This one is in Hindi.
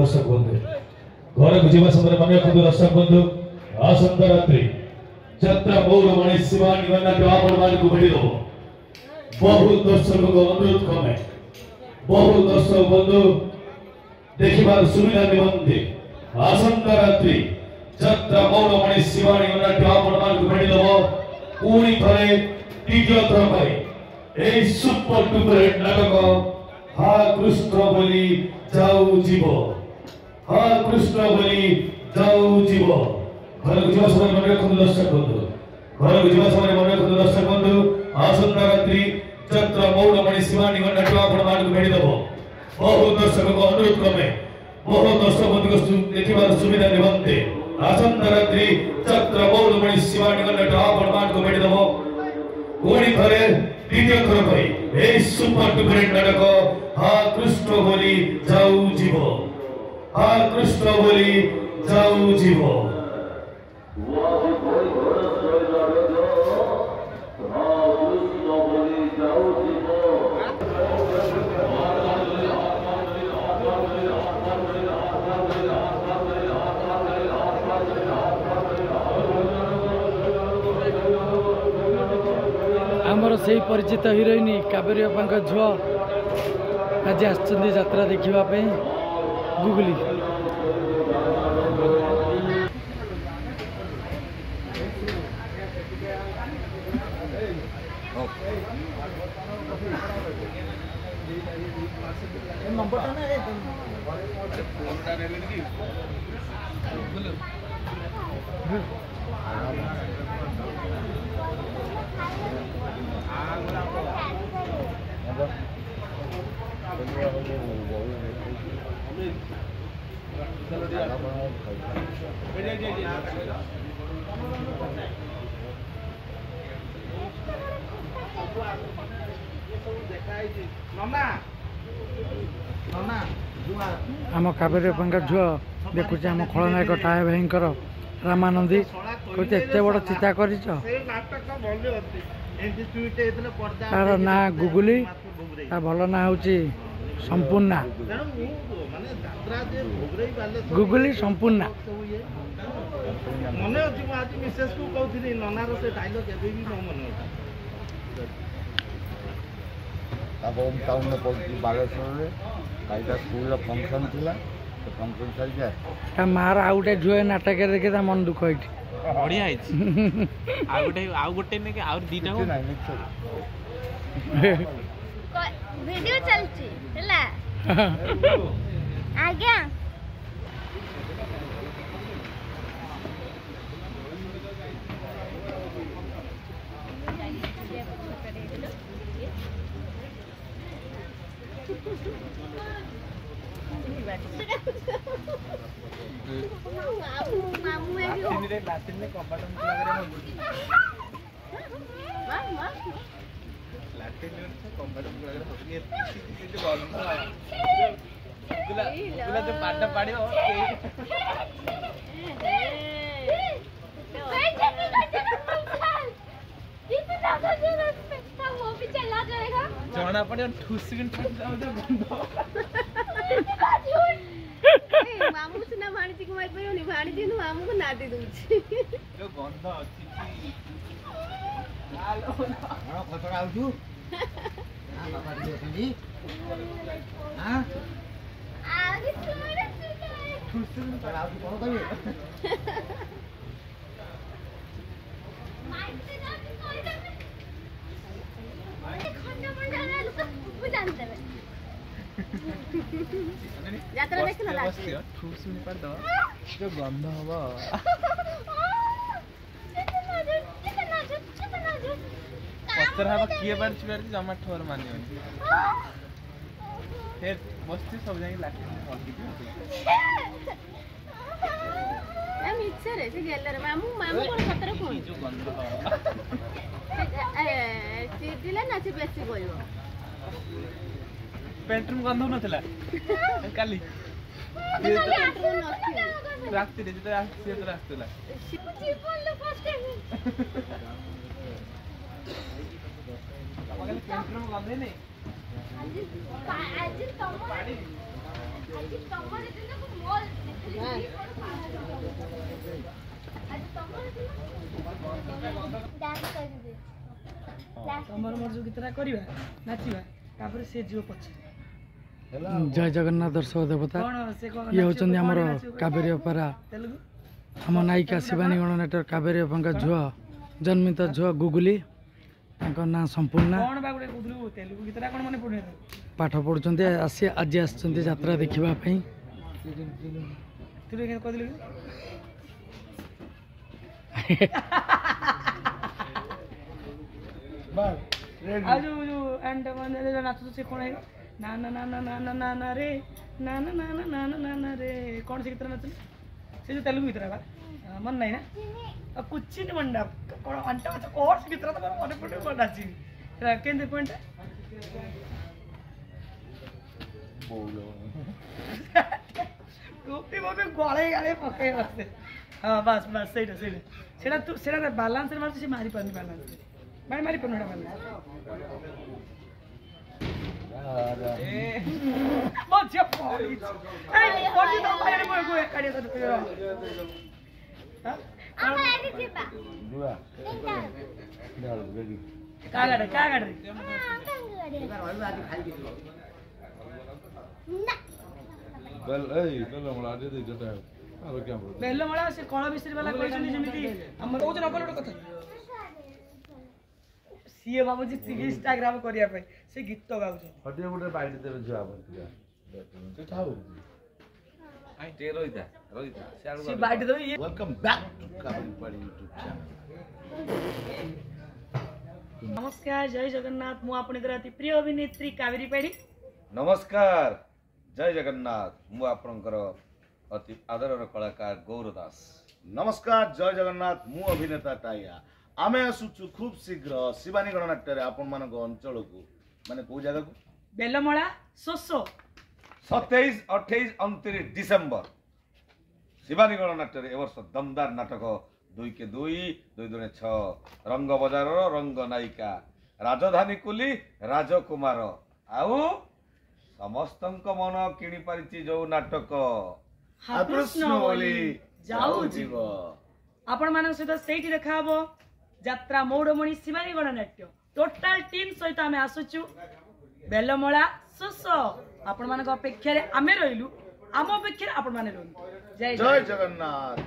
दर्शक बंधु घर को जीवा समय मन रखु दर्शक बंधु आसंता रात्रि यात्रा मौरमणि शिवानी गणनाट्य आपण मान को भेटी दो बहुत दर्शक को अनुरोध कमे बहुत दर्शक बंधु देखिबार सुविधा निमंते आसंता रात्रि यात्रा मौरमणि शिवानी गणनाट्य आपण मान को भेटी दो पूरी थरे तृतीय थर पर ए सुपर डुपर हिट नाटक हा कृष्ण बोली जाऊ जीव हा कृष्ण बोली जाऊ जीव घर को जीवा समय मन रखु दर्शक बंधु घर को जीवा समय मन रखु दर्शक बंधु आसंता रात्रि यात्रा मौरमणि शिवानी गणनाट्य आपण मान को भेटी दो बहुत दर्शक को अनुरोध क्रमे बहुत दर्शक बंधु को देखिबार सुविधा निमंते आसंता रात्रि यात्रा मौरमणि शिवानी गणनाट्य आपण मान को भेटी दो पूरी थरे तृतीय थर पर ए सुपर डुपर हिट नाटक हा कृष्ण बोली जाऊ जीव हा कृष्ण बोली जाऊ जीव आमर से परिचित हिरोइन कावेरी बापा झुआ आज आसरा देखापी गुगुली आम कावेरी बापा झुआ देखुचे आम खलनायक टाया भाई रामानंदी कहते एत बड़ चिता कर तार ना गुगुली भल ना हूँ संपूर्णा गुगुली संपूर्णा मन अच्छी आज मिसेस को कहती ननार से डायलॉग एवं भी मो मन होम टाउन में पड़ी बालेश्वर स्कूल फंक्शन थिला तो फंक्शन सारी मार आउ गोटे झुए नाटक देखे मन दुख ये बढ़िया आउ गोटे ने आउ दीटा वीडियो चलची हला आज्ञा जना पड़े ठुस मामू सिना भाणीजी को मार परियोनी भाणीजी नु मामू को नादी दूची जो गंध अछि हां खतरा आउछु हां बाबा जी हां आगे सुरे ठुस पर आउछु कोन करिए मारते ना कोई ना खंडा मंडा ना सब जानते हैं यात्रा देख ना लास्ट ठुस नि पर दो जो गंध हबो पत्थर हबो किए बार जमा ठोर मानियो फिर बस्ती सब जाई लाठी पलकी दियो हम इच्छा रे से गेल रे मामू मामू कोन खतर कोन जो गंध चिदिला ना से बेसी बोलबो पेंट्रूम गंध नथिला काली रास्ते रे जे आसी तो रास्तेला जी बोल फर्स्ट टाइम पेंट्रूम गंध नहीं आज तम ତମର ମୋର ଯୋଉ ଗୀତଟା କରିବା ନାଚିବା ତାପରେ ସେ ଯିବ ପଛରେ। ହେଲା ଜୟ ଜଗନ୍ନାଥ ଦର୍ଶକ ଦେବତା। ଇଏ ହେଉଛନ୍ତି ଆମର କାବେରୀ ଅପେରା ଆମ ନାୟିକା ଶିବାନୀ ଗଣନାଟ୍ୟ କାବେରୀ ଅପାଙ୍କ ଝୁଅ ଜନ୍ମିତ ଝୁଅ ଗୁଗୁଲି। ତାଙ୍କ ନାଁ ସମ୍ପୂର୍ଣ୍ଣ। ପାଠ ପଢ଼ୁଛନ୍ତି ଆଜି ଆସିଛନ୍ତି ଯାତ୍ରା ଦେଖିବା ପାଇଁ। ନାଚୁଛୁ ସେ କଣ ନା ନା ନା ନା ନା ନା ନା ନା ରେ ନା ନା ନା ନା ନା ନା ନା ରେ କଣ ସେ ଗୀତରେ ନାଚୁଛୁ ସେ ଯୋଉ ତେଲୁଗୁ ଗୀତଟା ବା ମନ ନାହିଁ ନା କୁଚିନି ମଣ୍ଡା କଣ ଅଣ୍ଟା ମାଛ କଣ ସେ ଗୀତଟା ତ ମନେ ପଡେ ନାଚିବି କେମିତି ପଏଣ୍ଟ ଟୋପି ବୋପି ଗଳେଇ ଗାଳେଇ ପକେଇ ବସେ। ହଁ ବାସ୍ ବାସ୍ ସେଇଟା ସେଇଟା ସେଇଟା ତୁ ସେଇଟା ବାଲାନ୍ସରେ ମାରୁଛୁ ସେ ମାରିପାରୁନି ବାଲାନ୍ସରେ ମାରିପାରୁନି ଏଇଟା ବେଲମଳା ସେ କଳ ମିସ୍ତ୍ରୀ ବାଲା କହିଛନ୍ତି ଯେମିତି ଆମର କହୁଛ ନକଲ ଗୋଟେ କଥା ସିଏ ଭାବୁଛି ଇନଷ୍ଟାଗ୍ରାମ କରିବା ପାଇଁ ସେ ଗୀତ ଗାଉଛି। ଗୋଟେ ବାଇଟ ଦେବେ ଝିଅ ସେ ବାଇଟ ଦେବେ ଇଏ Welcome back to Kaberi Padi YouTube channel. नमस्कार जय जगन्नाथ मु आपणकर अति प्रिय अभिनेत्री कावेरी पाड़ी। नमस्कार जय जगन्नाथ मु आपणकर अति आदरर कलाकार गौर दास। नमस्कार जय जगन्नाथ मु अभिनेता टाइया आमे आसुचु खूब शीघ्र शिवानी गणनाट्य आपण मान अंचल को माने को जगह को बेलमला सोसो 27, 28, 29 डिसेम्बर शिवानी गणनाट्य ए वर्ष दमदार नाटक 2 के 2 2 2 6 रंग बजार रंग नायिका राजधानी कुली राजकुमार आउ समस्तंक मन किणी पारिछि जो नाटक कृष्ण बोली जाऊ जीव आपण मान सहित सेठी देखा हबो यात्रा मौड़मणि शिवानी गणनाट्य टोटाल टीम सहित आमे आसुचु बेलमला सोस आपण मान अपेक्षा रे आमे रहिलु आम अपेक्षा आपण माने रहु। जय जय जगन्नाथ।